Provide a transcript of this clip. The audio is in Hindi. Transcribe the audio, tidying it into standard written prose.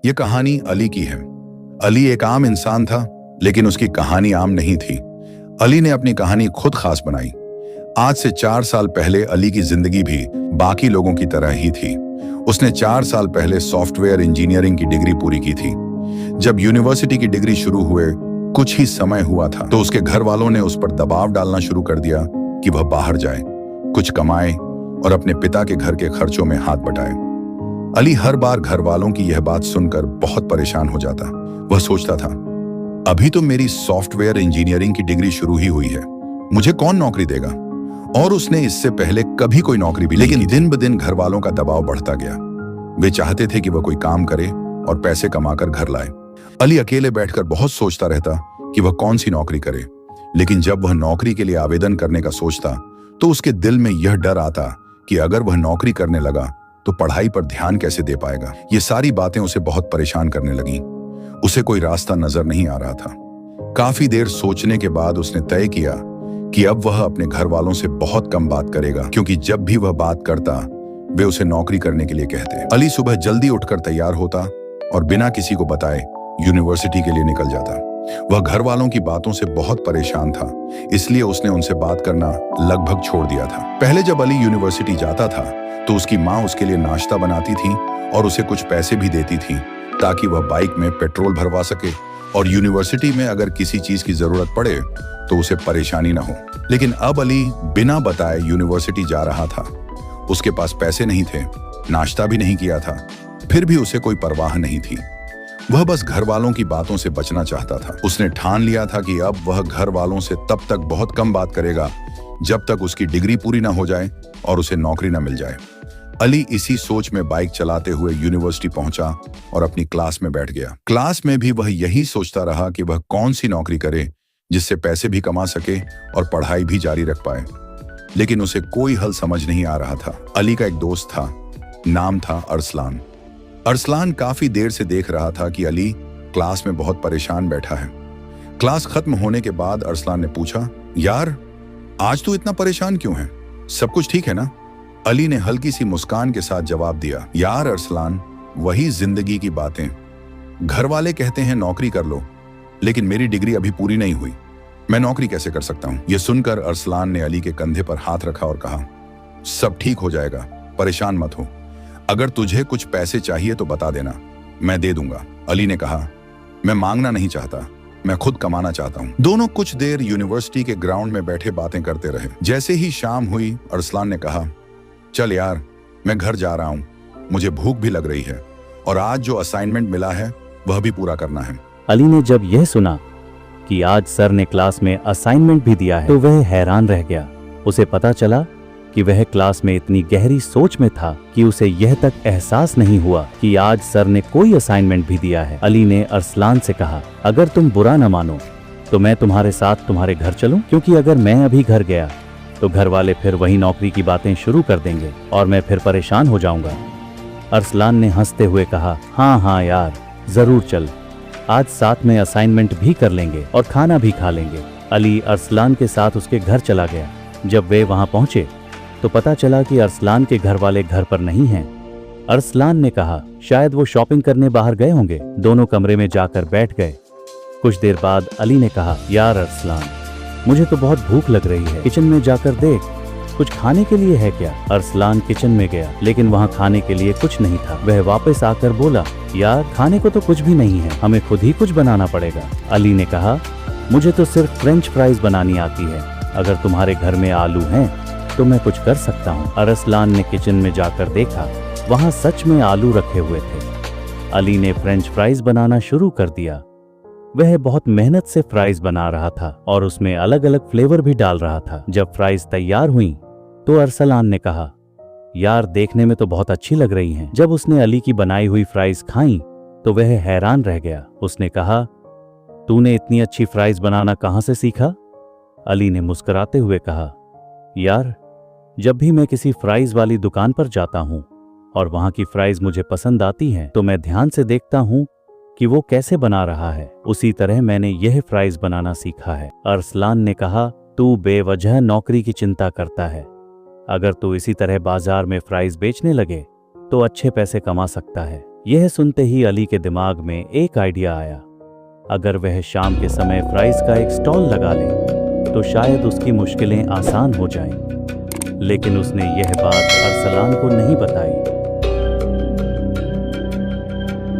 ये कहानी अली की है। अली एक आम इंसान था, लेकिन उसकी कहानी आम नहीं थी। अली ने अपनी कहानी खुद खास बनाई। आज से 4 साल पहले अली की जिंदगी भी बाकी लोगों की तरह ही थी। उसने 4 साल पहले सॉफ्टवेयर इंजीनियरिंग की डिग्री पूरी की थी। जब यूनिवर्सिटी की डिग्री शुरू हुए कुछ ही समय हुआ था तो उसके घर वालों ने उस पर दबाव डालना शुरू कर दिया कि वह बाहर जाए, कुछ कमाए और अपने पिता के घर के खर्चों में हाथ बटाए। अली हर बार घर वालों की यह बात सुनकर बहुत परेशान हो जाता। वह सोचता था, अभी तो मेरी सॉफ्टवेयर इंजीनियरिंग की डिग्री शुरू ही हुई है, मुझे कौन नौकरी देगा। और उसने इससे पहले कभी कोई नौकरी भी नहीं की। लेकिन दिन ब दिन घर वालों का दबाव बढ़ता गया। वे चाहते थे कि वह कोई काम करे और पैसे कमाकर घर लाए। अली अकेले बैठकर बहुत सोचता रहता कि वह कौन सी नौकरी करे। लेकिन जब वह नौकरी के लिए आवेदन करने का सोचता तो उसके दिल में यह डर आता कि अगर वह नौकरी करने लगा तो पढ़ाई पर ध्यान कैसे दे पाएगा। ये सारी बातें उसे बहुत परेशान करने लगीं। उसे कोई रास्ता नजर नहीं आ रहा था। काफी देर सोचने के बाद उसने तय किया कि अब वह अपने घर वालों से बहुत कम बात करेगा, क्योंकि जब भी वह बात करता वे उसे नौकरी करने के लिए कहते। अली सुबह जल्दी उठकर तैयार होता और बिना किसी को बताए यूनिवर्सिटी के लिए निकल जाता। वह घर वालों की बातों से बहुत परेशान था, इसलिए उसने उनसे बात करना लगभग छोड़ दिया था। पहले जब अली यूनिवर्सिटी जाता था तो उसकी माँ उसके लिए नाश्ता बनाती थी और उसे कुछ पैसे भी देती थी ताकि वह बाइक में पेट्रोल भरवा सके और यूनिवर्सिटी में अगर किसी चीज की जरूरत पड़े तो उसे परेशानी न हो। लेकिन अब अली बिना बताए यूनिवर्सिटी जा रहा था। उसके पास पैसे नहीं थे, नाश्ता भी नहीं किया था, फिर भी उसे कोई परवाह नहीं थी। वह बस घर वालों की बातों से बचना चाहता था। उसने ठान लिया था कि अब वह घर वालों से तब तक बहुत कम बात करेगा जब तक उसकी डिग्री पूरी ना हो जाए और उसे नौकरी ना मिल जाए। अली इसी सोच में बाइक चलाते हुए यूनिवर्सिटी पहुंचा और अपनी क्लास में बैठ गया। क्लास में भी वह यही सोचता रहा कि वह कौन सी नौकरी करे जिससे पैसे भी कमा सके और पढ़ाई भी जारी रख पाए। लेकिन उसे कोई हल समझ नहीं आ रहा था। अली का एक दोस्त था, नाम था अरसलान। अरसलान काफी देर से देख रहा था कि अली क्लास में बहुत परेशान बैठा है। क्लास खत्म होने के बाद अरसलान ने पूछा, यार आज तू इतना परेशान क्यों है, सब कुछ ठीक है ना? अली ने हल्की सी मुस्कान के साथ जवाब दिया, यार अरसलान, वही जिंदगी की बातें। घर वाले कहते हैं नौकरी कर लो, लेकिन मेरी डिग्री अभी पूरी नहीं हुई, मैं नौकरी कैसे कर सकता हूं? यह सुनकर अरसलान ने अली के कंधे पर हाथ रखा और कहा, सब ठीक हो जाएगा, परेशान मत हो। अगर तुझे कुछ पैसे चाहिए तो बता देना, मैं दे दूंगा। अली ने कहा, मैं मांगना नहीं चाहता, मैं खुद कमाना चाहता हूँ। दोनों कुछ देर यूनिवर्सिटी के ग्राउंड में बैठे बातें करते रहे। जैसे ही शाम हुई, अरसलान ने कहा, चल यार, मैं घर जा रहा हूँ, मुझे भूख भी लग रही है और आज जो असाइनमेंट मिला है वह भी पूरा करना है। अली ने जब यह सुना कि आज सर ने क्लास में असाइनमेंट भी दिया है तो वह हैरान रह गया। उसे पता चला कि वह क्लास में इतनी गहरी सोच में था कि उसे यह तक एहसास नहीं हुआ कि आज सर ने कोई असाइनमेंट भी दिया है। अली ने अरसलान से कहा, अगर तुम बुरा न मानो तो मैं तुम्हारे साथ तुम्हारे घर चलूं, क्योंकि अगर मैं अभी घर गया तो घर वाले फिर वही नौकरी की बातें शुरू कर देंगे और मैं फिर परेशान हो जाऊंगा। अरसलान ने हंसते हुए कहा, हाँ हाँ यार, जरूर चल, आज साथ में असाइनमेंट भी कर लेंगे और खाना भी खा लेंगे। अली अरसलान के साथ उसके घर चला गया। जब वे वहां पहुंचे तो पता चला कि अरसलान के घर वाले घर पर नहीं हैं। अरसलान ने कहा, शायद वो शॉपिंग करने बाहर गए होंगे। दोनों कमरे में जाकर बैठ गए। कुछ देर बाद अली ने कहा, यार अरसलान, मुझे तो बहुत भूख लग रही है, किचन में जाकर देख, कुछ खाने के लिए है क्या? अरसलान किचन में गया, लेकिन वहाँ खाने के लिए कुछ नहीं था। वह वापस आकर बोला, यार खाने को तो कुछ भी नहीं है, हमें खुद ही कुछ बनाना पड़ेगा। अली ने कहा, मुझे तो सिर्फ फ्रेंच फ्राइज बनानी आती है, अगर तुम्हारे घर में आलू हैं तो मैं कुछ कर सकता हूँ। अरसलान ने किचन में जाकर देखा, वहाँ सच में आलू रखे हुए थे। अली ने फ्रेंच फ्राइज बनाना शुरू कर दिया। वह बहुत मेहनत से फ्राइज बना रहा था और उसमें अलग अलग फ्लेवर भी डाल रहा था। जब फ्राइज तैयार हुई तो अरसलान ने कहा, यार देखने में तो बहुत अच्छी लग रही हैं। जब उसने अली की बनाई हुई फ्राइज खाई तो वह हैरान रह गया। उसने कहा, तूने इतनी अच्छी फ्राइज बनाना कहाँ से सीखा? अली ने मुस्कुराते हुए कहा, यार जब भी मैं किसी फ्राइज वाली दुकान पर जाता हूँ और वहाँ की फ्राइज मुझे पसंद आती हैं तो मैं ध्यान से देखता हूँ कि वो कैसे बना रहा है, उसी तरह मैंने यह फ्राइज बनाना सीखा है। अरसलान ने कहा, तू बेवजह नौकरी की चिंता करता है, अगर तू इसी तरह बाजार में फ्राइज बेचने लगे तो अच्छे पैसे कमा सकता है। यह सुनते ही अली के दिमाग में एक आइडिया आया। अगर वह शाम के समय फ्राइज का एक स्टॉल लगा ले तो शायद उसकी मुश्किलें आसान हो जाएं। लेकिन उसने यह बात अरसलान को नहीं बताई।